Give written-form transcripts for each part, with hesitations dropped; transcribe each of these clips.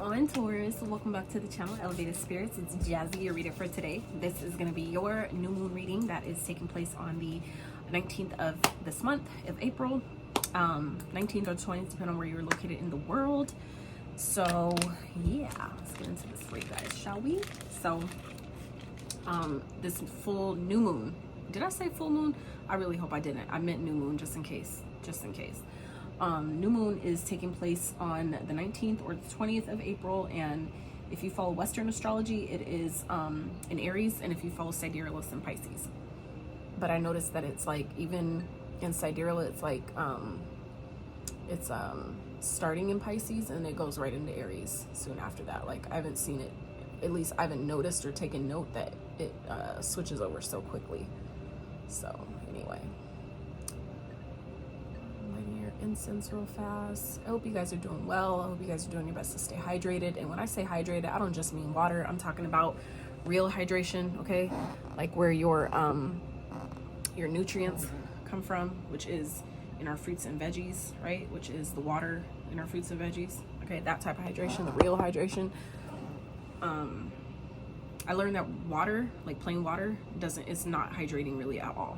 on, Taurus? Welcome back to the channel, Elevated Spirits. It's Jazzy, your reader for today. This is going to be your new moon reading that is taking place on the 19th of this month of April, 19th or 20th, depending on where you're located in the world. So yeah, let's get into this for you guys, shall we? So this full new moon, did I say full moon? I really hope I didn't. I meant new moon, just in case. New moon is taking place on the 19th or the 20th of April, and if you follow Western astrology, it is in Aries, and if you follow sidereal, it's in Pisces. But I noticed that it's like, even in sidereal, it's like it's starting in Pisces and it goes right into Aries soon after that. Like, I haven't seen it, at least I haven't noticed or taken note that it switches over so quickly. So anyway, lighting your incense real fast. I hope you guys are doing well. I hope you guys are doing your best to stay hydrated. And when I say hydrated, I don't just mean water. I'm talking about real hydration, okay? Like where your nutrients come from, which is in our fruits and veggies, right? Which is the water in our fruits and veggies. Okay, that type of hydration, the real hydration. I learned that water, like plain water, it's not hydrating really at all.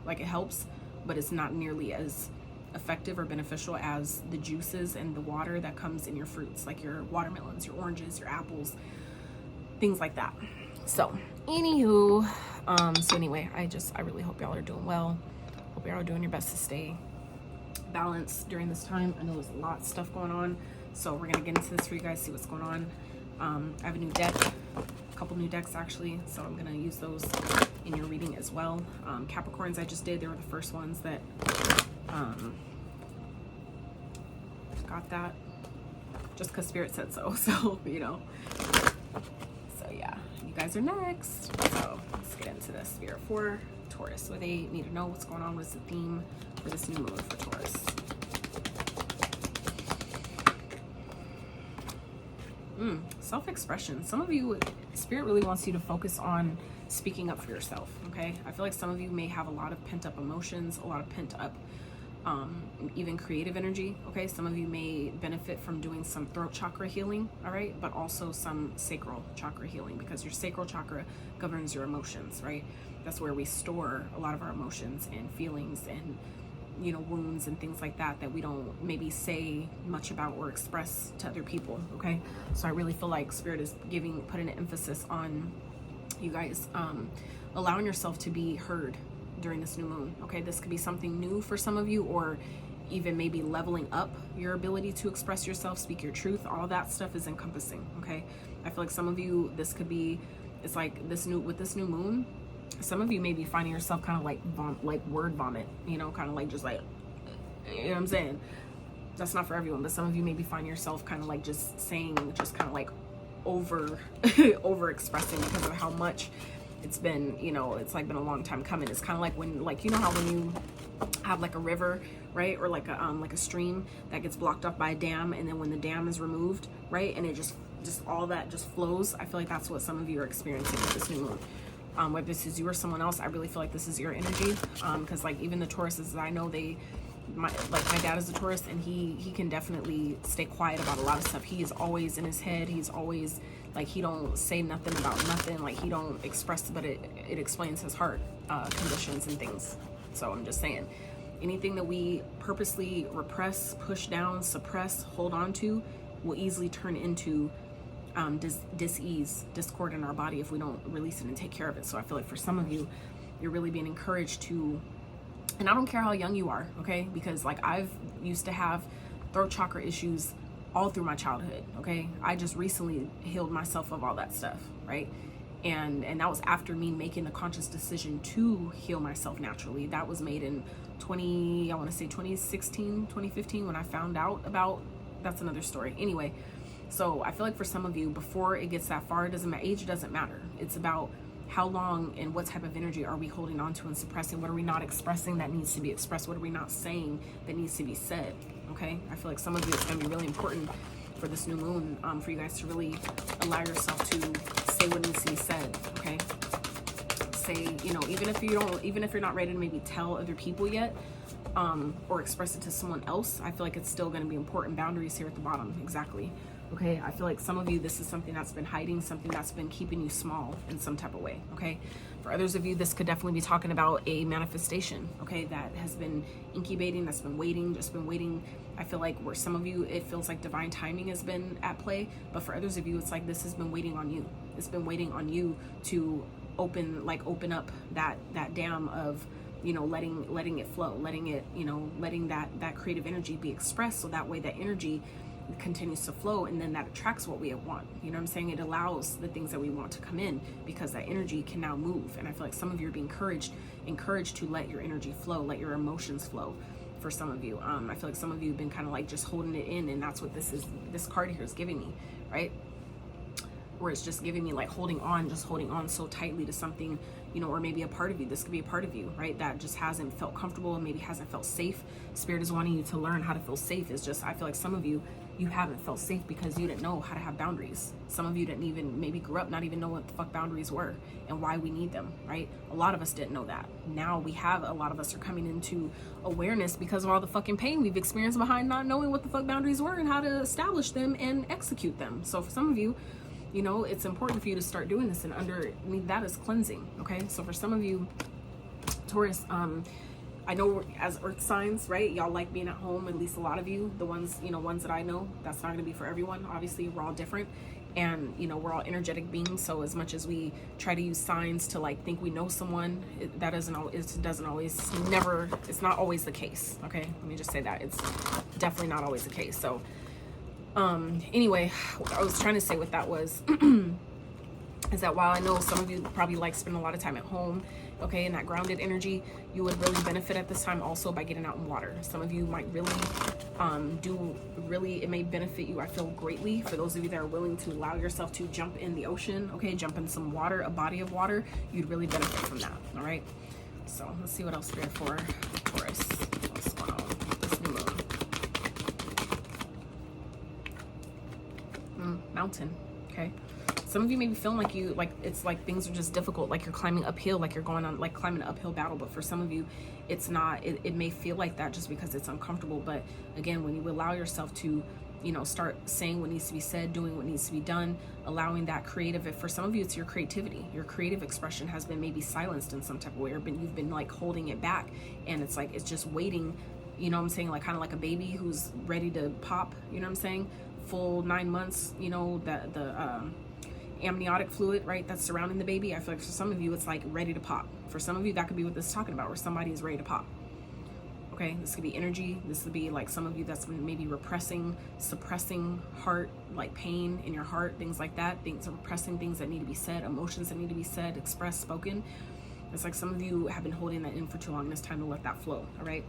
Like, it helps, but it's not nearly as effective or beneficial as the juices and the water that comes in your fruits, like your watermelons, your oranges, your apples, things like that. So anywho, so anyway, I really hope y'all are doing well. Hope y'all are doing your best to stay balanced during this time. I know there's a lot of stuff going on, so we're gonna get into this for you guys, see what's going on. I have a new deck, a couple new decks actually, so I'm gonna use those in your reading as well. Capricorns I just did, they were the first ones that got that, just because Spirit said so. So, you know, so yeah, you guys are next. So let's get into this. Spirit for Taurus, what they need to know, what's going on, what's the theme for this new moon for Taurus. Self-expression. Some of you, Spirit really wants you to focus on speaking up for yourself, okay? I feel like some of you may have a lot of pent-up emotions, a lot of pent-up even creative energy, okay? Some of you may benefit from doing some throat chakra healing, all right? But also some sacral chakra healing, because your sacral chakra governs your emotions, right? That's where we store a lot of our emotions and feelings and, you know, wounds and things like that we don't maybe say much about or express to other people, okay? So I really feel like Spirit is putting an emphasis on you guys allowing yourself to be heard during this new moon, okay? This could be something new for some of you, or even maybe leveling up your ability to express yourself, speak your truth. All that stuff is encompassing, okay? I feel like some of you, this could be, it's like with this new moon, some of you may be finding yourself kind of like word vomit, you know, kind of like just like, you know what I'm saying? That's not for everyone, but some of you maybe find yourself kind of like just saying, just kind of like over expressing, because of how much it's been, you know, it's like been a long time coming. It's kind of like when, like, you know how when you have like a river, right, or like a stream that gets blocked up by a dam, and then when the dam is removed, right, and it just all that just flows. I feel like that's what some of you are experiencing with this new moon. Whether this is you or someone else, I really feel like this is your energy, because like even the Tauruses, I know my dad is a Taurus, and he can definitely stay quiet about a lot of stuff. He is always in his head. He's always like, he don't say nothing about nothing. Like, he don't express, but it explains his heart conditions and things. So I'm just saying, anything that we purposely repress, push down, suppress, hold on to will easily turn into dis-ease, discord in our body if we don't release it and take care of it. So I feel like for some of you, you're really being encouraged to, and I don't care how young you are, okay? Because like, I've used to have throat chakra issues all through my childhood, okay? I just recently healed myself of all that stuff, right? And that was after me making the conscious decision to heal myself naturally. That was made in 2016, 2015, when I found out about, that's another story. Anyway, so I feel like for some of you, before it gets that far, it doesn't matter, age doesn't matter. It's about how long and what type of energy are we holding on to and suppressing? What are we not expressing that needs to be expressed? What are we not saying that needs to be said? Okay, I feel like some of you, it's going to be really important for this new moon, for you guys to really allow yourself to say what needs to be said, okay? Say, you know, even if you're not ready to maybe tell other people yet, or express it to someone else, I feel like it's still going to be important. Boundaries here at the bottom, exactly. Okay, I feel like some of you, this is something that's been hiding, something that's been keeping you small in some type of way. Okay, for others of you, this could definitely be talking about a manifestation, okay, that has been incubating, that's been waiting, just been waiting. I feel like where some of you, it feels like divine timing has been at play, but for others of you, it's like this has been waiting on you. It's been waiting on you to open up that dam of, you know, letting it flow, letting it, you know, letting that creative energy be expressed, so that way that energy continues to flow, and then that attracts what we want. You know what I'm saying? It allows the things that we want to come in, because that energy can now move. And I feel like some of you are being encouraged to let your energy flow, let your emotions flow. For some of you, I feel like some of you have been kind of like just holding it in, and that's what this card here is giving me, right? Where it's just giving me like holding on so tightly to something, you know, or maybe a part of you, this could be a part of you, right, that just hasn't felt comfortable and maybe hasn't felt safe. Spirit is wanting you to learn how to feel safe. It's just, I feel like some of you, you haven't felt safe because you didn't know how to have boundaries. Some of you didn't even, maybe grew up not even know what the fuck boundaries were and why we need them, right? A lot of us didn't know that. Now we have, a lot of us are coming into awareness because of all the fucking pain we've experienced behind not knowing what the fuck boundaries were and how to establish them and execute them. So for some of you, you know, it's important for you to start doing this, and underneath that is cleansing, okay? So for some of you, Taurus, I know as earth signs, right, y'all like being at home, at least a lot of you, the ones, you know, ones that I know. That's not going to be for everyone. Obviously, we're all different, and, you know, we're all energetic beings. So as much as we try to use signs to like think we know someone, it's not always the case, okay? Let me just say that. It's definitely not always the case. So anyway, what I was trying to say with that was is that while I know some of you probably like spending a lot of time at home, okay, and that grounded energy, you would really benefit at this time also by getting out in water. Some of you might really it may benefit you, I feel, greatly. For those of you that are willing to allow yourself to jump in the ocean, okay, jump in some water, a body of water, you'd really benefit from that. All right, so let's see what else we have for Taurus. What's going on with this new moon? Mountain. Okay, some of you may be feeling like it's like things are just difficult, like you're climbing uphill, like you're going on, like climbing an uphill battle. But for some of you, it's not. It may feel like that just because it's uncomfortable. But again, when you allow yourself to, you know, start saying what needs to be said, doing what needs to be done, allowing that creative, for some of you, it's your creativity. Your creative expression has been maybe silenced in some type of way, or you've been like holding it back, and it's like it's just waiting. You know what I'm saying? Like kind of like a baby who's ready to pop. You know what I'm saying? Full 9 months. You know, the amniotic fluid, right, that's surrounding the baby. I feel like for some of you, it's like ready to pop. For some of you, that could be what this is talking about, where somebody is ready to pop. Okay, this could be energy. This could be like some of you that's maybe repressing, suppressing heart, like pain in your heart, things like that. Things are repressing, things that need to be said, emotions that need to be said, expressed, spoken. It's like some of you have been holding that in for too long, and it's time to let that flow. All right,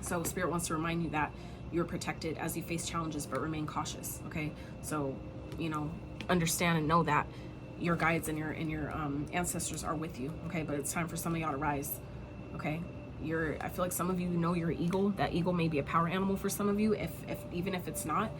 so Spirit wants to remind you that you're protected as you face challenges, but remain cautious. Okay, so, you know, understand and know that your guides and your ancestors are with you. Okay, but it's time for some of y'all to rise. Okay, I feel like some of you know your eagle. That eagle may be a power animal for some of you. If even if it's not,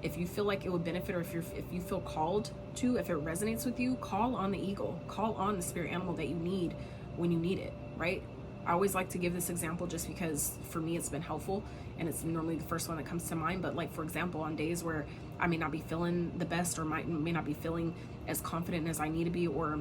if you feel like it would benefit, or if you feel called to, if it resonates with you, call on the eagle, call on the spirit animal that you need when you need it, right? I always like to give this example just because for me it's been helpful, and it's normally the first one that comes to mind. But like, for example, on days where I may not be feeling the best, or may not be feeling as confident as I need to be, or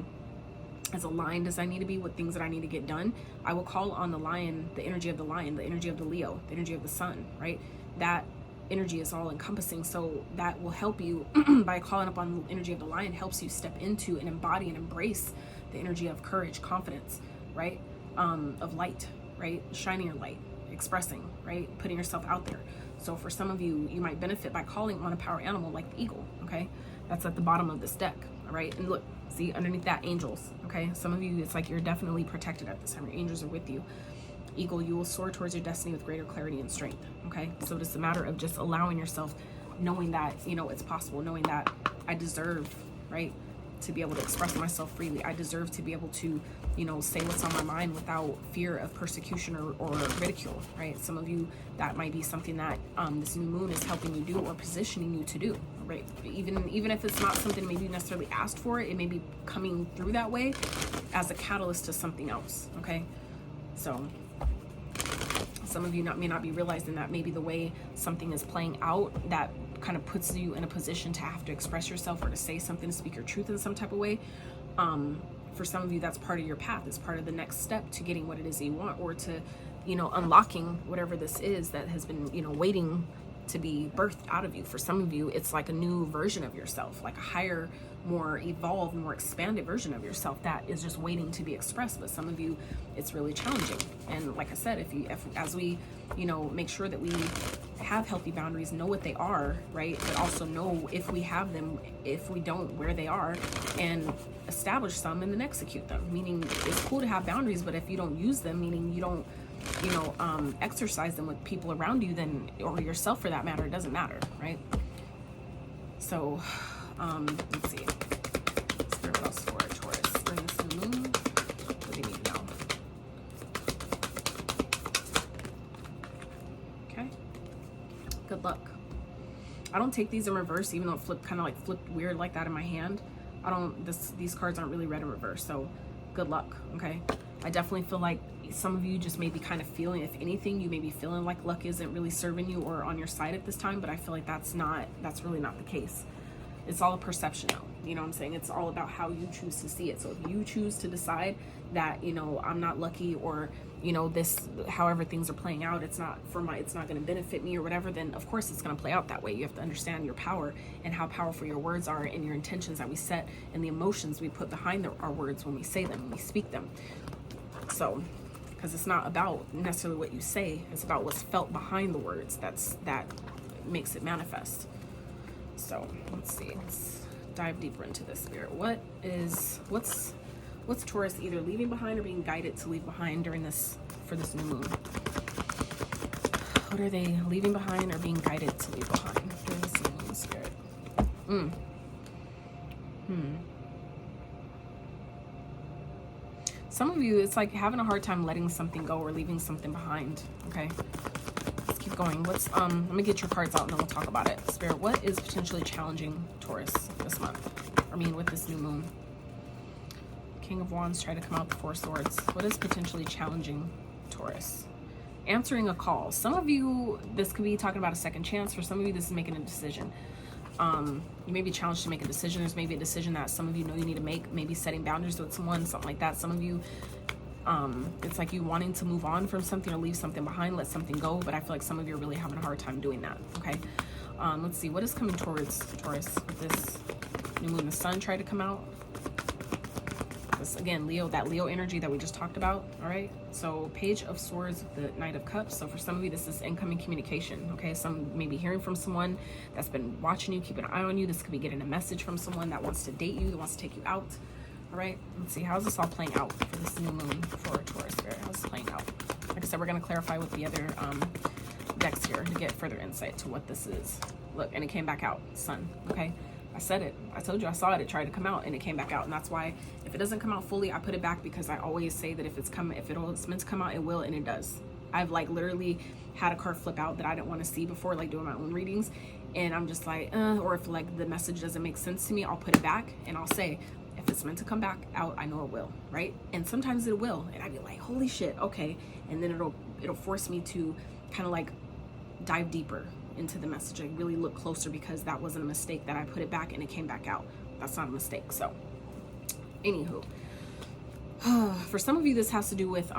as aligned as I need to be with things that I need to get done, I will call on the lion, the energy of the lion, the energy of the Leo, the energy of the sun, right? That energy is all encompassing. So that will help you by calling up on the energy of the lion, helps you step into and embody and embrace the energy of courage, confidence, right? Of light, right? Shining your light, expressing, right? Putting yourself out there. So for some of you, you might benefit by calling on a power animal like the eagle, okay? That's at the bottom of this deck, all right? And look, see underneath that, angels, okay? Some of you, it's like you're definitely protected at this time. Your angels are with you. Eagle, you will soar towards your destiny with greater clarity and strength, okay? So it's a matter of just allowing yourself, knowing that, you know, it's possible, knowing that I deserve, right, to be able to express myself freely. I deserve to be able to, you know, say what's on my mind without fear of persecution or ridicule, right? Some of you, that might be something that this new moon is helping you do, or positioning you to do, right? Even if it's not something maybe you necessarily asked for, it may be coming through that way as a catalyst to something else, okay? So some of you may not be realizing that maybe the way something is playing out, that kind of puts you in a position to have to express yourself or to say something, to speak your truth in some type of way. For some of you, that's part of your path. It's part of the next step to getting what it is that you want, or to, you know, unlocking whatever this is that has been, you know, waiting to be birthed out of you. For some of you, it's like a new version of yourself, like a higher, more evolved, more expanded version of yourself that is just waiting to be expressed. But some of you, it's really challenging. And like I said, if as we, you know, make sure that we have healthy boundaries, know what they are, right? But also know if we have them, if we don't, where they are, and establish some and then execute them. Meaning it's cool to have boundaries, but if you don't use them, meaning you don't, you know, exercise them with people around you, then, or yourself for that matter, it doesn't matter, right? So, let's see. Spirit, what else for Taurus during this new moon? What do you need to know? Okay. Good luck. I don't take these in reverse, even though it flipped weird like that in my hand. These cards aren't really read in reverse, so good luck, okay? I definitely feel like some of you just may be kind of feeling, if anything, you may be feeling like luck isn't really serving you or on your side at this time, but I feel like that's really not the case. It's all a perception though, you know what I'm saying? It's all about how you choose to see it. So if you choose to decide that, you know, I'm not lucky, or, you know, this, however things are playing out, it's not going to benefit me or whatever, then of course it's going to play out that way. You have to understand your power and how powerful your words are, and your intentions that we set, and the emotions we put behind our words when we say them, when we speak them. So, because it's not about necessarily what you say, it's about what's felt behind the words that makes it manifest. So let's see, let's dive deeper into this, Spirit. What's Taurus either leaving behind or being guided to leave behind for this new moon? What are they leaving behind or being guided to leave behind during this new moon, Spirit? Some of you, it's like having a hard time letting something go or leaving something behind, okay? Let's keep going. Let me get your cards out and then we'll talk about it. Spirit, what is potentially challenging Taurus this month? I mean, with this new moon. King of Wands, try to come out the Four Swords. What is potentially challenging Taurus? Answering a call. Some of you, this could be talking about a second chance. For some of you, this is making a decision. You may be challenged to make a decision. There's maybe a decision that some of you know you need to make, maybe setting boundaries with someone, something like that. Some of you, it's like you wanting to move on from something or leave something behind, let something go, but I feel like some of you are really having a hard time doing that, okay? Let's see, what is coming towards Taurus with this new moon? The Sun tried to come out. This, again, Leo, that Leo energy that we just talked about, all right? So Page of Swords, the Knight of Cups. So for some of you, this is incoming communication, okay? Some may be hearing from someone that's been watching you, keeping an eye on you. This could be getting a message from someone that wants to date you, that wants to take you out, all right? Let's see, how's this all playing out for this new moon for Taurus Spirit? How's this playing out? Like I said, we're going to clarify with the other decks here to get further insight to what this is. Look, and it came back out, Sun, okay? I said it. I told you I saw it. It tried to come out and it came back out. And that's why if it doesn't come out fully, I put it back, because I always say that if it's meant to come out, it will, and it does. I've like literally had a card flip out that I didn't want to see before, like doing my own readings. And I'm just like, or if like the message doesn't make sense to me, I'll put it back and I'll say, if it's meant to come back out, I know it will, right? And sometimes it will. And I'd be like, holy shit, okay. And then it'll force me to kind of like dive deeper into the message. I really look closer, because that wasn't a mistake that I put it back and it came back out. That's not a mistake. So anywho, for some of you, this has to do with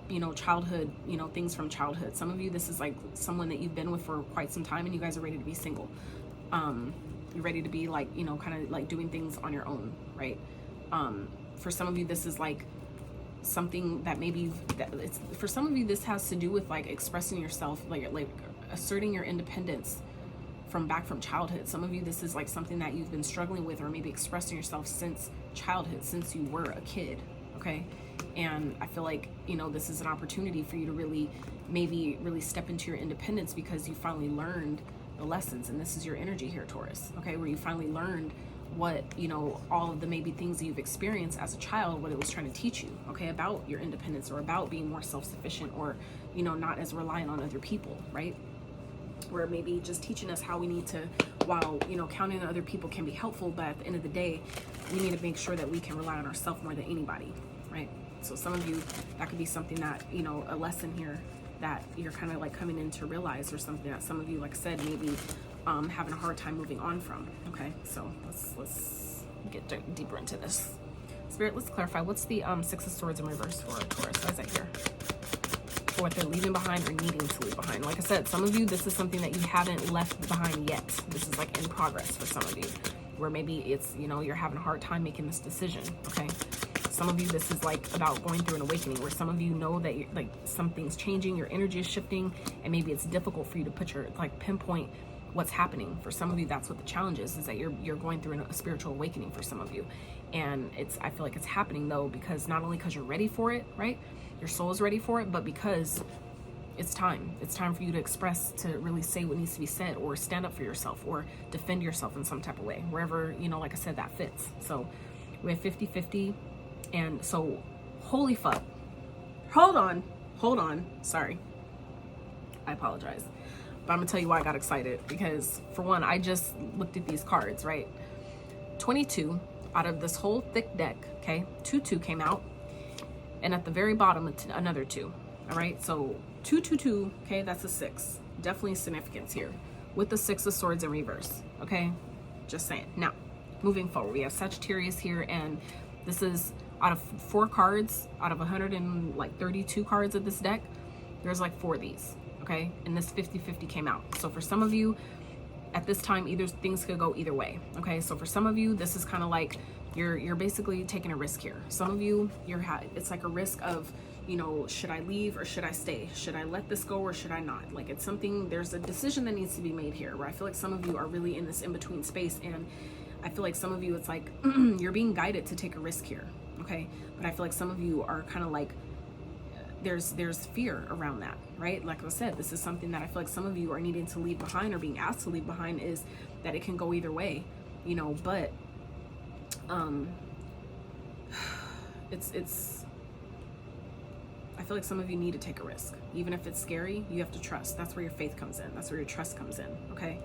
you know, childhood, you know, things from childhood. Some of you, this is like someone that you've been with for quite some time and you guys are ready to be single. You're ready to be like, you know, kind of like doing things on your own, right? For some of you, this is like something that maybe for some of you, this has to do with like expressing yourself, like asserting your independence from childhood. Some of you, this is like something that you've been struggling with, or maybe expressing yourself since childhood, since you were a kid, okay? And I feel like, you know, this is an opportunity for you to really step into your independence, because you finally learned the lessons. And this is your energy here, Taurus, okay, where you finally learned what, you know, all of the maybe things that you've experienced as a child, what it was trying to teach you, okay, about your independence, or about being more self-sufficient, or, you know, not as reliant on other people, right? Where maybe just teaching us how we need to, while, you know, counting on other people can be helpful, but at the end of the day, we need to make sure that we can rely on ourselves more than anybody, right? So some of you, that could be something that, you know, a lesson here that you're kind of like coming in to realize, or something that some of you, like I said, maybe having a hard time moving on from. Okay, so let's get deeper into this. Spirit, let's clarify. What's the Six of Swords in reverse for Taurus? Why is that here? For what they're leaving behind or needing to leave behind. Like I said, some of you, this is something that you haven't left behind yet. This is like in progress for some of you, where maybe it's, you know, you're having a hard time making this decision. Okay, some of you, this is like about going through an awakening, where some of you know that you're, like, something's changing, your energy is shifting, and maybe it's difficult for you to put your, like, pinpoint what's happening. For some of you, that's what the challenge is that you're going through a spiritual awakening for some of you. And I feel like it's happening though, because not only because you're ready for it, right? Your soul is ready for it, but because it's time for you to express, to really say what needs to be said, or stand up for yourself, or defend yourself in some type of way, wherever, you know, like I said, that fits. So we have 50-50. And so, holy fuck, hold on, sorry, I apologize, but I'm gonna tell you why I got excited. Because for one, I just looked at these cards, right? 22 out of this whole thick deck, okay, 2 came out, and at the very bottom another 2. All right, so 2, okay, that's a 6. Definitely significance here with the 6 of Swords in reverse. Okay, just saying. Now moving forward, we have Sagittarius here, and this is out of 4 cards out of 132 cards of this deck. There's like 4 of these, okay, and this 50-50 came out. So for some of you at this time, either things could go either way. Okay, so for some of you, this is kind of like you're basically taking a risk here. Some of you, it's like a risk of, you know, should I leave or should I stay? Should I let this go or should I not? Like, it's something, there's a decision that needs to be made here, where I feel like some of you are really in this in-between space, and I feel like some of you, it's like you're being guided to take a risk here. Okay, but I feel like some of you are kind of like, there's fear around that, right? Like I said, this is something that I feel like some of you are needing to leave behind, or being asked to leave behind, is that it can go either way, you know. But it's I feel like some of you need to take a risk, even if it's scary. You have to trust. That's where your faith comes in. That's where your trust comes in. Okay,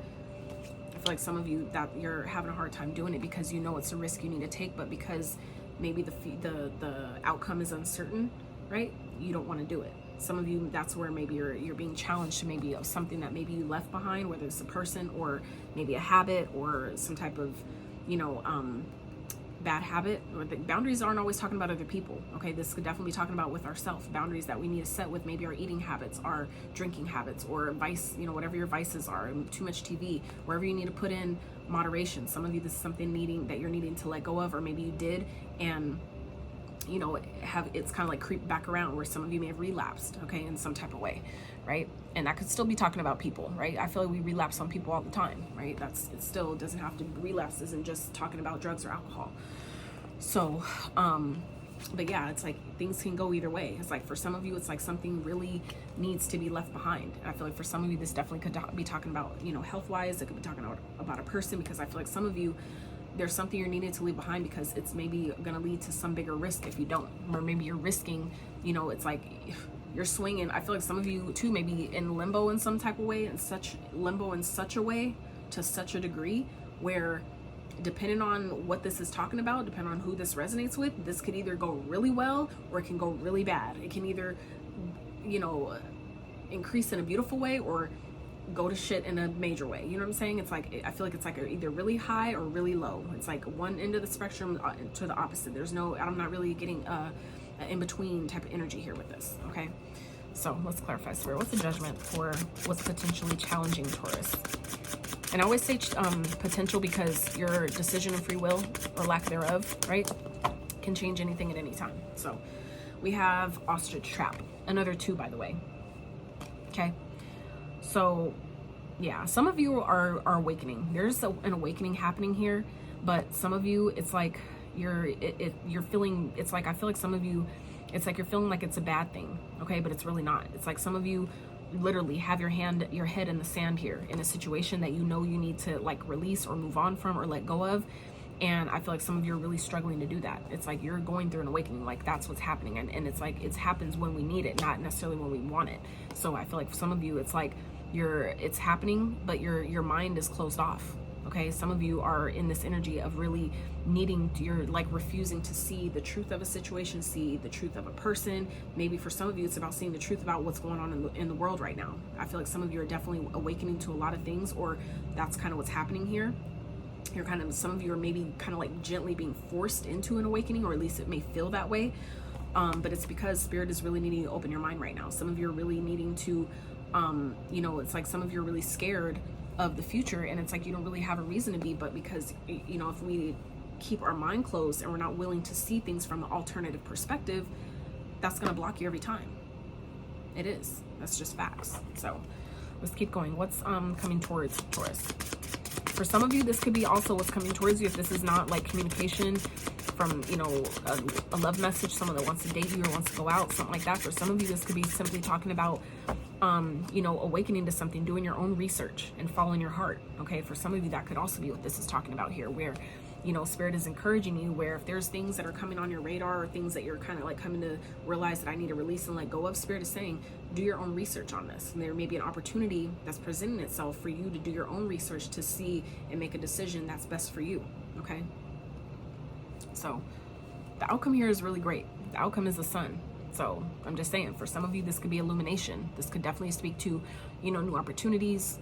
I feel like some of you, that you're having a hard time doing it because you know it's a risk you need to take, but because maybe the outcome is uncertain, right? You don't want to do it. Some of you, that's where maybe you're being challenged to maybe something that maybe you left behind, whether it's a person or maybe a habit or some type of, you know, bad habit. Or the boundaries aren't always talking about other people. Okay, this could definitely be talking about with ourselves, boundaries that we need to set with maybe our eating habits, our drinking habits, or vice, you know, whatever your vices are, too much TV, wherever you need to put in moderation. Some of you, this is something that you're needing to let go of, or maybe you did, and you know, it's kind of like creep back around, where some of you may have relapsed, okay, in some type of way, right? And that could still be talking about people, right? I feel like we relapse on people all the time, right? It still doesn't have to, relapse isn't just talking about drugs or alcohol. So but yeah, it's like things can go either way. It's like for some of you, it's like something really needs to be left behind. And I feel like for some of you, this definitely could be talking about, you know, health wise. It could be talking about a person, because I feel like some of you, there's something you're needing to leave behind because it's maybe going to lead to some bigger risk if you don't. Or maybe you're risking, you know, it's like you're swinging. I feel like some of you too may be in limbo in some type of way, in such a way, to such a degree, where depending on what this is talking about, depending on who this resonates with, this could either go really well or it can go really bad. It can either, you know, increase in a beautiful way or go to shit in a major way. You know what I'm saying? It's like, I feel like it's like either really high or really low. It's like one end of the spectrum to the opposite. There's no, I'm not really getting an in-between type of energy here with this. Okay, so let's clarify. Spirit, what's the judgment for what's potentially challenging Taurus? And I always say potential, because your decision and free will, or lack thereof, right, can change anything at any time. So we have ostrich trap, another 2, by the way. Okay, so yeah, some of you are awakening. There's an awakening happening here, but some of you, it's like you're feeling, it's like, I feel like some of you, it's like you're feeling like it's a bad thing, okay, but it's really not. It's like some of you literally have your head in the sand here, in a situation that you know you need to like release or move on from or let go of. And I feel like some of you are really struggling to do that. It's like you're going through an awakening, like that's what's happening. And it's like, it happens when we need it, not necessarily when we want it. So I feel like for some of you, it's like it's happening, but your mind is closed off. Okay, some of you are in this energy of really needing, you're like refusing to see the truth of a situation, see the truth of a person. Maybe for some of you, it's about seeing the truth about what's going on in the world right now. I feel like some of you are definitely awakening to a lot of things, or that's kind of what's happening here. You're kind of, some of you are maybe kind of like gently being forced into an awakening, or at least it may feel that way. But it's because Spirit is really needing to open your mind right now. Some of you are really needing to, you know, it's like some of you are really scared of the future, and it's like you don't really have a reason to be, but because, you know, if we keep our mind closed and we're not willing to see things from an alternative perspective, that's going to block you every time. It is. That's just facts. So let's keep going. What's coming towards Taurus? For some of you, this could be also what's coming towards you if this is not like communication from, you know, a love message, someone that wants to date you or wants to go out, something like that. For some of you, this could be simply talking about you know, awakening to something, doing your own research and following your heart. Okay, for some of you, that could also be what this is talking about here, where, you know, Spirit is encouraging you, where if there's things that are coming on your radar or things that you're kind of like coming to realize that I need to release and let go of, Spirit is saying, do your own research on this. And there may be an opportunity that's presenting itself for you to do your own research to see and make a decision that's best for you. Okay, so the outcome here is really great. The outcome is the sun. So I'm just saying, for some of you, this could be illumination. This could definitely speak to, you know, new opportunities,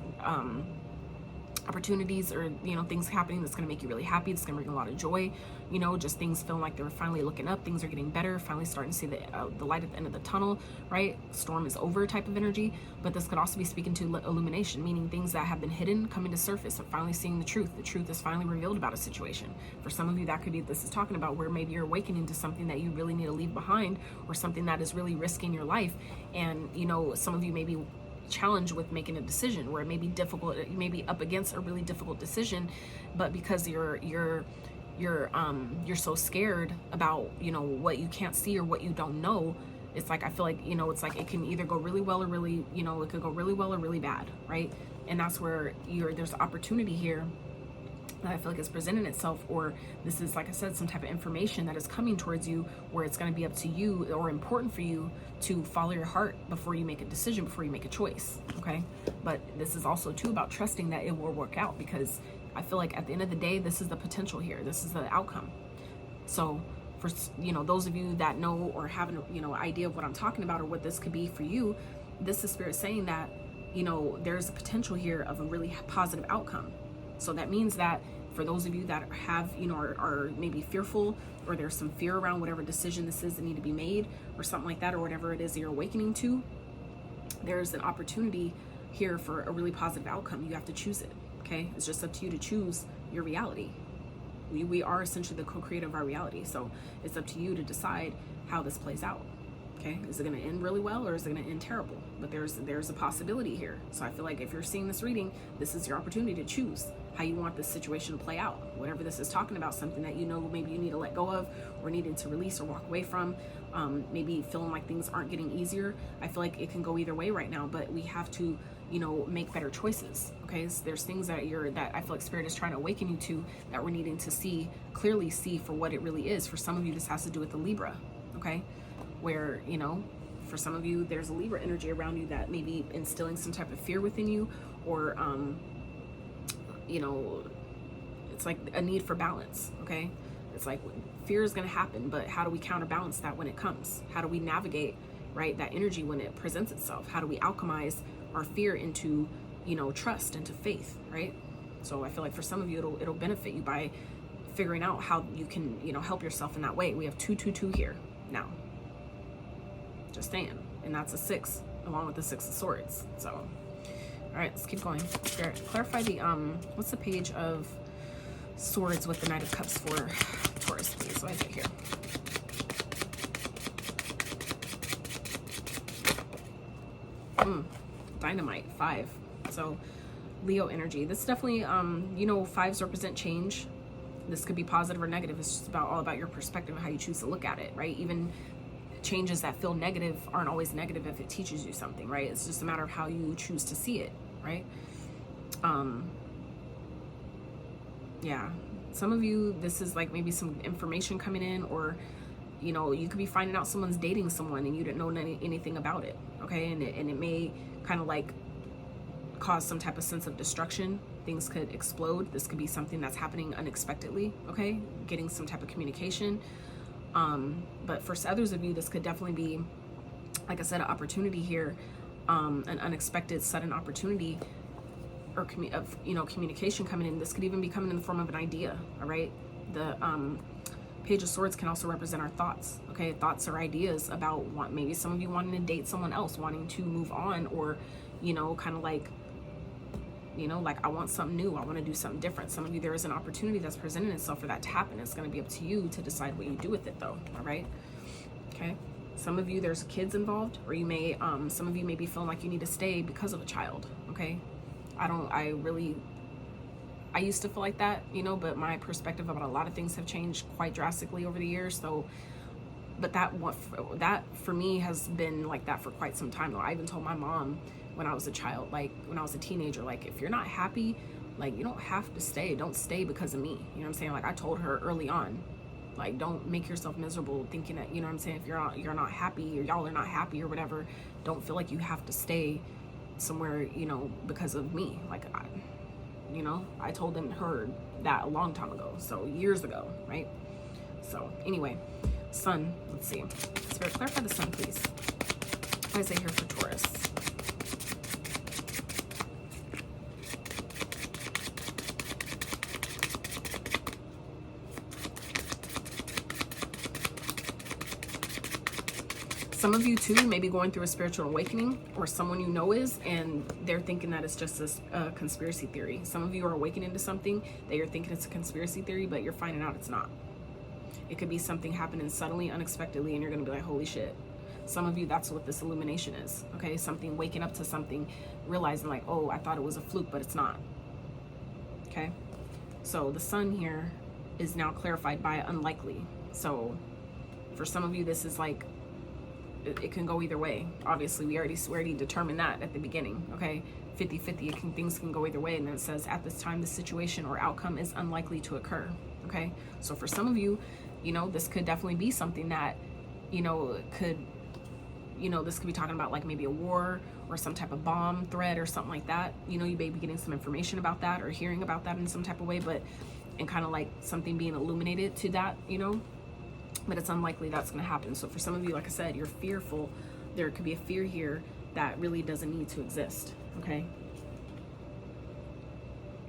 or, you know, things happening that's going to make you really happy. It's going to bring a lot of joy, you know, just things feeling like they're finally looking up. Things are getting better, finally starting to see the light at the end of the tunnel, right? Storm is over type of energy. But this could also be speaking to illumination, meaning things that have been hidden coming to surface, and finally seeing the truth. The truth is finally revealed about a situation. For some of you, that could be, this is talking about where maybe you're awakening to something that you really need to leave behind, or something that is really risking your life. And, you know, some of you may be challenged with making a decision where it may be difficult, you may be up against a really difficult decision, but because you're so scared about, you know, what you can't see or what you don't know, it's like, I feel like, you know, it's like it can either go really well or really, you know, it could go really well or really bad, right? And that's where there's opportunity here that I feel like is presenting itself, or this is, like I said, some type of information that is coming towards you, where it's going to be up to you, or important for you, to follow your heart before you make a decision, before you make a choice. Okay, but this is also too about trusting that it will work out, because I feel like at the end of the day, this is the potential here, this is the outcome. So for, you know, those of you that know or have an, you know, idea of what I'm talking about, or what this could be for you, this is Spirit saying that, you know, there's a potential here of a really positive outcome. So that means that for those of you that have, you know, are maybe fearful, or there's some fear around whatever decision this is that need to be made, or something like that, or whatever it is that you're awakening to, there's an opportunity here for a really positive outcome. You have to choose it. Okay, it's just up to you to choose your reality. We are essentially the co-creator of our reality, so it's up to you to decide how this plays out. Okay, is it going to end really well, or is it going to end terrible? But there's a possibility here. So I feel like if you're seeing this reading, this is your opportunity to choose how you want this situation to play out. Whatever this is talking about, something that, you know, maybe you need to let go of, or needed to release or walk away from, maybe feeling like things aren't getting easier. I feel like it can go either way right now, but we have to, you know, make better choices. Okay, so there's things that I feel like Spirit is trying to awaken you to, that we're needing to clearly see for what it really is. For some of you, this has to do with the Libra. Okay, where, you know, for some of you, there's a Libra energy around you that may be instilling some type of fear within you, or you know, it's like a need for balance. Okay, it's like fear is going to happen, but how do we counterbalance that when it comes? How do we navigate, right, that energy when it presents itself? How do we alchemize our fear into, you know, trust, into faith, right? So I feel like for some of you, it'll benefit you by figuring out how you can, you know, help yourself in that way. We have 222 here now, just saying, and that's a 6 along with the 6 of Swords. So all right, let's keep going. Spirit, clarify the what's the Page of Swords with the Knight of Cups for Taurus, please? What is it here? Dynamite, 5. So Leo energy. This definitely, you know, 5s represent change. This could be positive or negative. It's just all about your perspective and how you choose to look at it, right? Even changes that feel negative aren't always negative if it teaches you something, right? It's just a matter of how you choose to see it, right? Yeah, some of you, this is like maybe some information coming in, or, you know, you could be finding out someone's dating someone and you didn't know anything about it. Okay, and it may kind of like cause some type of sense of destruction, things could explode. This could be something that's happening unexpectedly, okay? Getting some type of communication. But for others of you, this could definitely be, like I said, an opportunity here, an unexpected, sudden opportunity, or communication coming in. This could even be coming in the form of an idea, all right? The Page of Swords can also represent our thoughts, okay? Thoughts or ideas about maybe some of you wanting to date someone else, wanting to move on, or, kind of like, like, I want something new. I want to do something different. Some of you, there is an opportunity that's presenting itself for that to happen. It's going to be up to you to decide what you do with it, though, all right? Okay? Some of you, there's kids involved, or you may, some of you may be feeling like you need to stay because of a child, okay? I used to feel like that, but my perspective about a lot of things have changed quite drastically over the years. So, but that for me has been like that for quite some time, though. I even told my mom when I was a child, like when I was a teenager, like, if you're not happy, like, you don't have to stay. Don't stay because of me. You know what I'm saying? Like, I told her early on, like, don't make yourself miserable thinking that, you know what I'm saying, if you're not happy, or y'all are not happy or whatever, don't feel like you have to stay somewhere, because of me. Like, I told her that a long time ago, so years ago, right? So anyway, Sun, let's see. Spirit, clarify the Sun, please. What is it here for Taurus? Some of you too may be going through a spiritual awakening, or someone you know is, and they're thinking that it's just a conspiracy theory. Some of you are awakening to something that you're thinking it's a conspiracy theory, but you're finding out it's not. It could be something happening suddenly, unexpectedly, and you're going to be like, holy shit. Some of you, that's what this illumination is, okay? Something, waking up to something, realizing like, oh, I thought it was a fluke, but it's not, okay? So the Sun here is now clarified by unlikely. So for some of you, this is like, it can go either way. Obviously, we already determined that at the beginning, okay? 50-50, things can go either way. And then it says, at this time, the situation or outcome is unlikely to occur, okay? So for some of you, this could definitely be something that, this could be talking about like maybe a war or some type of bomb threat or something like that. You may be getting some information about that or hearing about that in some type of way, and kind of like something being illuminated to that, but it's unlikely that's going to happen. So for some of you, like I said, you're fearful. There could be a fear here that really doesn't need to exist, okay?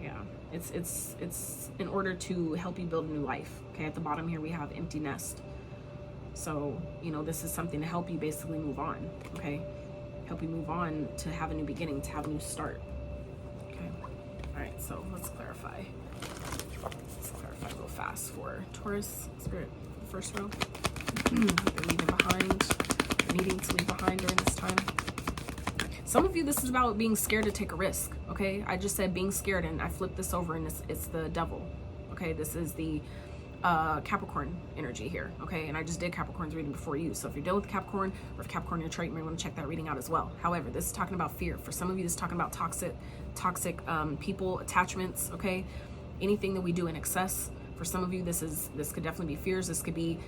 Yeah, it's in order to help you build a new life, okay? At the bottom here, we have empty nest. So, this is something to help you basically move on, okay? Help you move on to have a new beginning, to have a new start, okay? All right, so let's clarify. Let's clarify real fast for Taurus, Spirit. First row, they're leaving behind, needing to leave behind during this time. Some of you, this is about being scared to take a risk, okay? I just said being scared, and I flipped this over, and it's the devil, okay? This is the Capricorn energy here, okay? And I just did Capricorn's reading before you. So if you're dealing with Capricorn, or if Capricorn in your chart, you may want to check that reading out as well. However, this is talking about fear. For some of you, this is talking about toxic people, attachments, okay? Anything that we do in excess. For some of you, this could definitely be fears. This could be,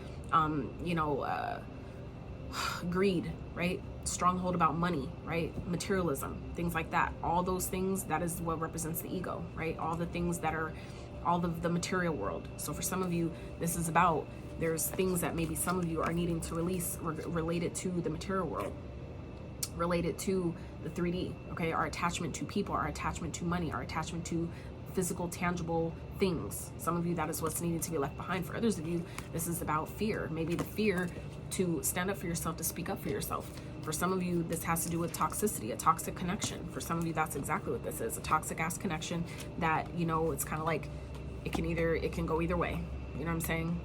greed, right? Stronghold about money, right? Materialism, things like that. All those things, that is what represents the ego, right? All the things that are, all of the material world. So for some of you, this is about, there's things that maybe some of you are needing to release related to the material world, related to the 3D, okay? Our attachment to people, our attachment to money, our attachment to physical, tangible things. Some of you, that is what's needed to be left behind. For others of you, this is about fear. Maybe the fear to stand up for yourself, to speak up for yourself. For some of you, this has to do with toxicity, a toxic connection. For some of you, that's exactly what this is, a toxic ass connection that, it's kind of like, it can go either way. You know what I'm saying?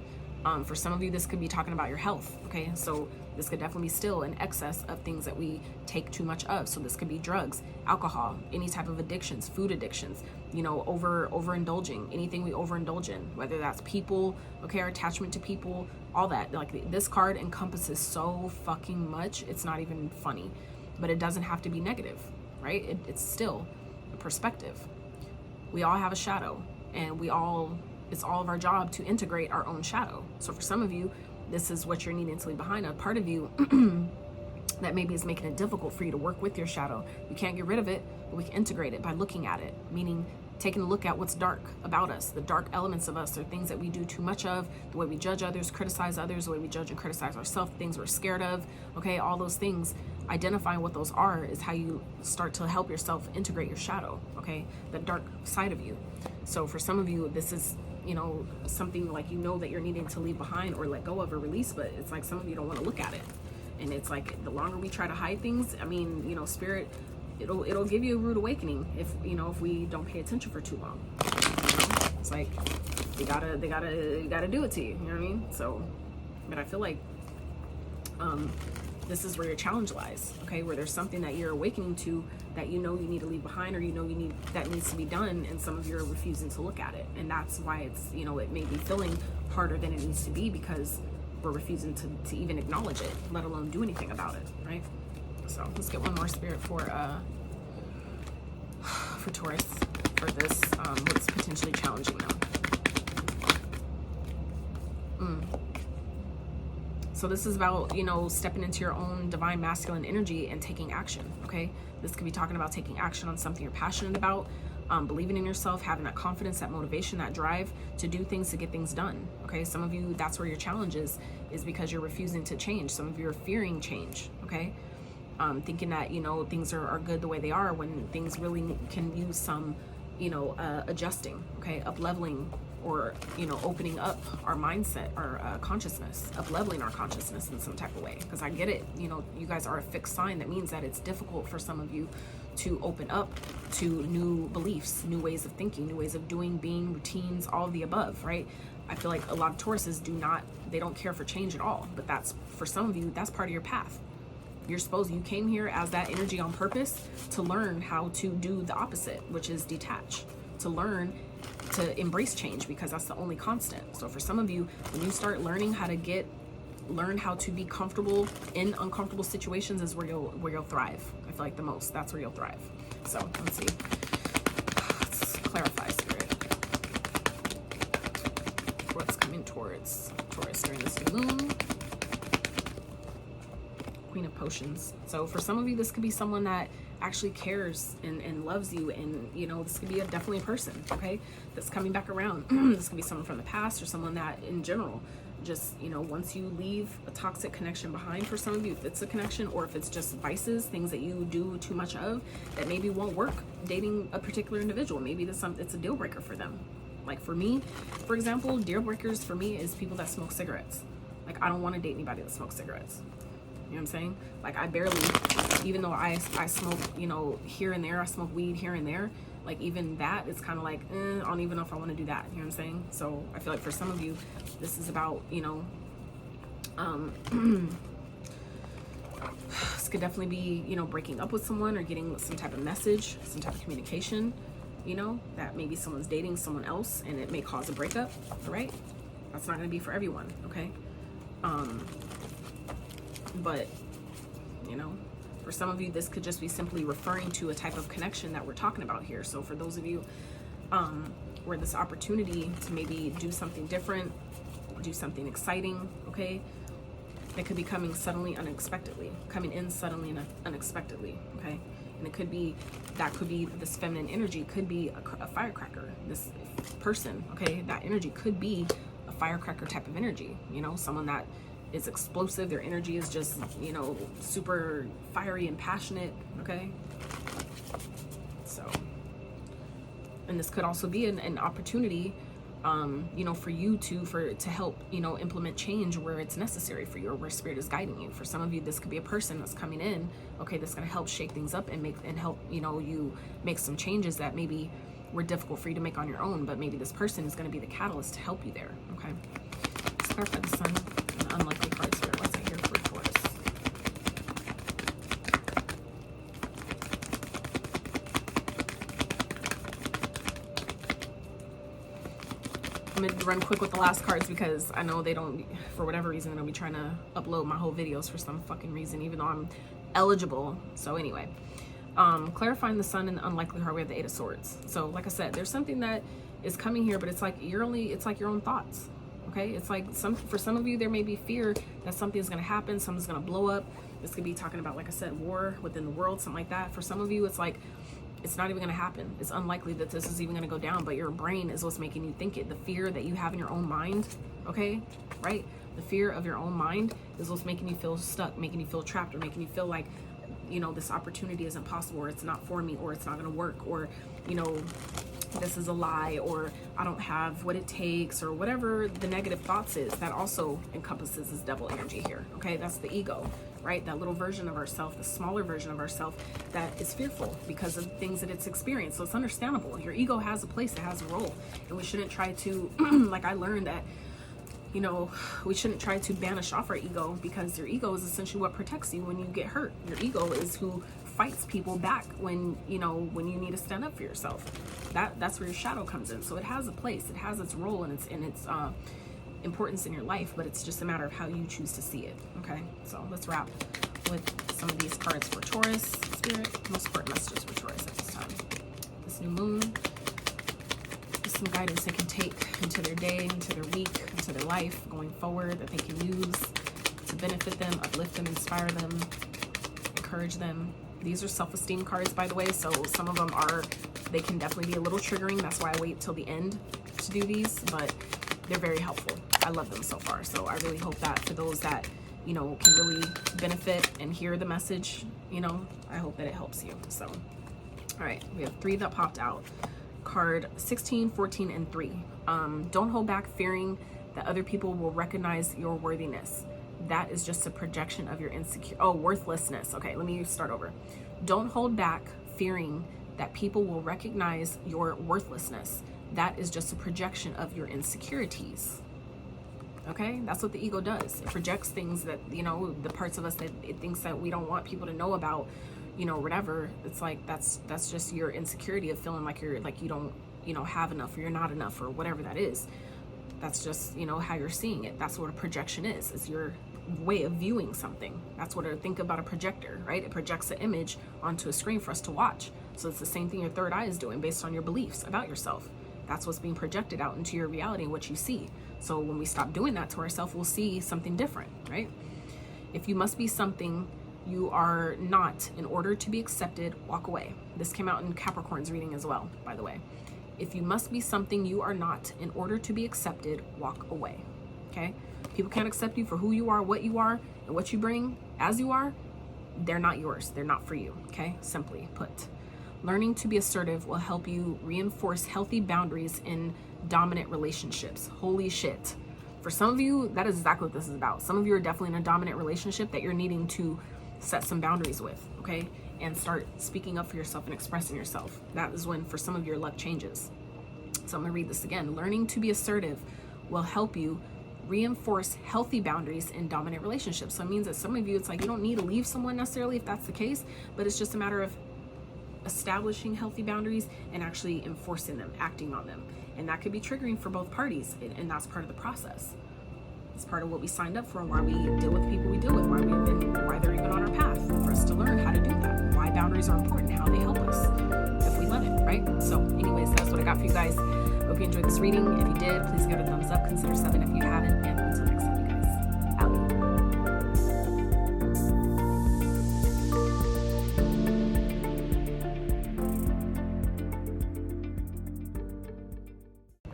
For some of you, this could be talking about your health, okay? So this could definitely be still an excess of things that we take too much of. So this could be drugs, alcohol, any type of addictions, food addictions, overindulging, anything we overindulge in, whether that's people, okay, our attachment to people, all that. Like, this card encompasses so fucking much, it's not even funny. But it doesn't have to be negative, right? It's still a perspective. We all have a shadow, and it's all of our job to integrate our own shadow. So for some of you, this is what you're needing to leave behind. A part of you that maybe is making it difficult for you to work with your shadow. You can't get rid of it, but we can integrate it by looking at it, meaning taking a look at what's dark about us, the dark elements of us, or things that we do too much of, the way we judge others, criticize others, the way we judge and criticize ourselves, things we're scared of, okay, all those things. Identifying what those are is how you start to help yourself integrate your shadow, okay, the dark side of you. So for some of you, this is, you know, something like, you know, that you're needing to leave behind or let go of or release, but it's like some of you don't want to look at it. And it's like, the longer we try to hide things, I mean, you know, spirit, it'll give you a rude awakening if, you know, if we don't pay attention for too long. You know? It's like they gotta do it to you. You know what I mean? So, but I feel like this is where your challenge lies. Okay, where there's something that you're awakening to that you know you need to leave behind, or you know that needs to be done, and some of you are refusing to look at it, and that's why it's, you know, it may be feeling harder than it needs to be, because we're refusing to even acknowledge it, let alone do anything about it, right? So let's get one more spirit for Taurus for this, what's potentially challenging them. So this is about, you know, stepping into your own divine masculine energy and taking action, okay? This could be talking about taking action on something you're passionate about, believing in yourself, having that confidence, that motivation, that drive to do things, to get things done, okay? Some of you, that's where your challenge is because you're refusing to change. Some of you are fearing change, okay? Thinking that, you know, things are good the way they are, when things really can use some, you know, adjusting, okay, up leveling, or, you know, opening up our mindset, our consciousness, up leveling our consciousness in some type of way. Because I get it, you know, you guys are a fixed sign. That means that it's difficult for some of you to open up to new beliefs, new ways of thinking, new ways of doing, being, routines, all of the above, right? I feel like a lot of Tauruses they don't care for change at all. But that's, for some of you, that's part of your path. You came here as that energy on purpose to learn how to do the opposite, which is detach, to learn to embrace change, because that's the only constant. So for some of you, when you start learning how to learn how to be comfortable in uncomfortable situations, is where you'll thrive. I feel like the most, that's where you'll thrive. So let's see. Let's clarify, spirit. What's coming towards Taurus during this new moon? Queen of Potions. So for some of you, this could be someone that actually cares and loves you, and, you know, this could be definitely a person, okay, that's coming back around. This could be someone from the past, or someone that in general just, you know, once you leave a toxic connection behind, for some of you, if it's a connection, or if it's just vices, things that you do too much of that maybe won't work dating a particular individual. Maybe it's a deal breaker for them. Like for me, for example, deal breakers for me is people that smoke cigarettes. Like, I don't want to date anybody that smokes cigarettes. You know what I'm saying? Like, I barely, even though I smoke, you know, here and there, I smoke weed here and there, like, even that, it's kind of like, I don't even know if I want to do that. You know what I'm saying? So I feel like for some of you, this is about, you know, this could definitely be, you know, breaking up with someone, or getting some type of message, some type of communication, you know, that maybe someone's dating someone else, and it may cause a breakup, all right? That's not going to be for everyone, okay? But, you know, for some of you, this could just be simply referring to a type of connection that we're talking about here. So for those of you where this opportunity to maybe do something different, do something exciting, okay, that could be coming suddenly, unexpectedly, coming in suddenly and unexpectedly, okay? And it could be, that could be this feminine energy, could be a firecracker. This person, okay, that energy could be a firecracker type of energy, you know, someone that is explosive, their energy is just, you know, super fiery and passionate, okay? So, and this could also be an opportunity, you know, for you to help, you know, implement change where it's necessary for you, or where spirit is guiding you. For some of you, this could be a person that's coming in, okay, that's going to help shake things up and help, you know, you make some changes that maybe were difficult for you to make on your own, but maybe this person is going to be the catalyst to help you there, okay? Let's clarify the sun. Unlikely cards here. What's it here for Taurus? I'm going to run quick with the last cards, because I know they don't, for whatever reason, they'll be trying to upload my whole videos for some fucking reason, even though I'm eligible. So anyway, clarifying the sun and the unlikely card, we have the 8 of Swords. So like I said, there's something that is coming here, but it's like your own thoughts. Okay, it's like for some of you, there may be fear that something is going to happen, something's going to blow up. This could be talking about, like I said, war within the world, something like that. For some of you, it's like It's not even going to happen. It's unlikely that this is even going to go down, but your brain is what's making you think it. The fear that you have in your own mind, okay, right? The fear of your own mind is what's making you feel stuck, making you feel trapped, or making you feel like, you know, this opportunity isn't possible, or it's not for me, or it's not going to work, or, you know, this is a lie, or I don't have what it takes, or whatever the negative thoughts is. That also encompasses this devil energy here, okay? That's the ego, right? That little version of ourselves, the smaller version of ourselves that is fearful because of things that it's experienced. So it's understandable. Your ego has a place, it has a role, and we shouldn't try to, like I learned that, you know, we shouldn't try to banish off our ego, because your ego is essentially what protects you when you get hurt. Your ego is who fights people back when, you know, when you need to stand up for yourself. That's where your shadow comes in. So it has a place, it has its role and its importance in your life, but it's just a matter of how you choose to see it. Okay, so let's wrap with some of these cards for Taurus. Spirit, most important messages for Taurus at this time. This new moon, some guidance they can take into their day, into their week, into their life going forward, that they can use to benefit them, uplift them, inspire them, encourage them. These are self-esteem cards, by the way, so some of them are, they can definitely be a little triggering. That's why I wait till the end to do these, but they're very helpful. I love them so far. So I really hope that for those that, you know, can really benefit and hear the message, you know, I hope that it helps you. So, all right, we have 3 that popped out. Card 16, 14, and 3. Don't hold back fearing that other people will recognize your worthiness. That is just a projection of your worthlessness. Okay, let me start over. Don't hold back fearing that people will recognize your worthlessness. That is just a projection of your insecurities. Okay, that's what the ego does. It projects things that, you know, the parts of us that it thinks that we don't want people to know about, you know, whatever. It's like that's just your insecurity of feeling like you don't, you know, have enough, or you're not enough, or whatever that is. That's just, you know, how you're seeing it. That's what a projection is. It's your way of viewing something. That's what I think about a projector, right? It projects an image onto a screen for us to watch. So it's the same thing your third eye is doing based on your beliefs about yourself. That's what's being projected out into your reality, what you see. So when we stop doing that to ourselves, we'll see something different, right? If you must be something you are not in order to be accepted, walk away. This came out in Capricorn's reading as well, by the way. If you must be something you are not in order to be accepted, walk away. Okay? People can't accept you for who you are, and what you bring as you are. They're not yours. They're not for you. Okay? Simply put. Learning to be assertive will help you reinforce healthy boundaries in dominant relationships. Holy shit. For some of you, that is exactly what this is about. Some of you are definitely in a dominant relationship that you're needing to set some boundaries with, okay? And start speaking up for yourself and expressing yourself. That is when, for some of your luck changes. So I'm gonna read this again. Learning to be assertive will help you reinforce healthy boundaries in dominant relationships. So it means that some of you, it's like you don't need to leave someone necessarily if that's the case, but it's just a matter of establishing healthy boundaries and actually enforcing them, acting on them. And that could be triggering for both parties, and that's part of the process. It's part of what we signed up for, and why we deal with the people we deal with, why they're even on our path, for us to learn how to do that, why boundaries are important, how they help us if we let it, right? So anyways, that's what I got for you guys. Hope you enjoyed this reading. If you did, please give it a thumbs up, consider subbing if you haven't, and until next time.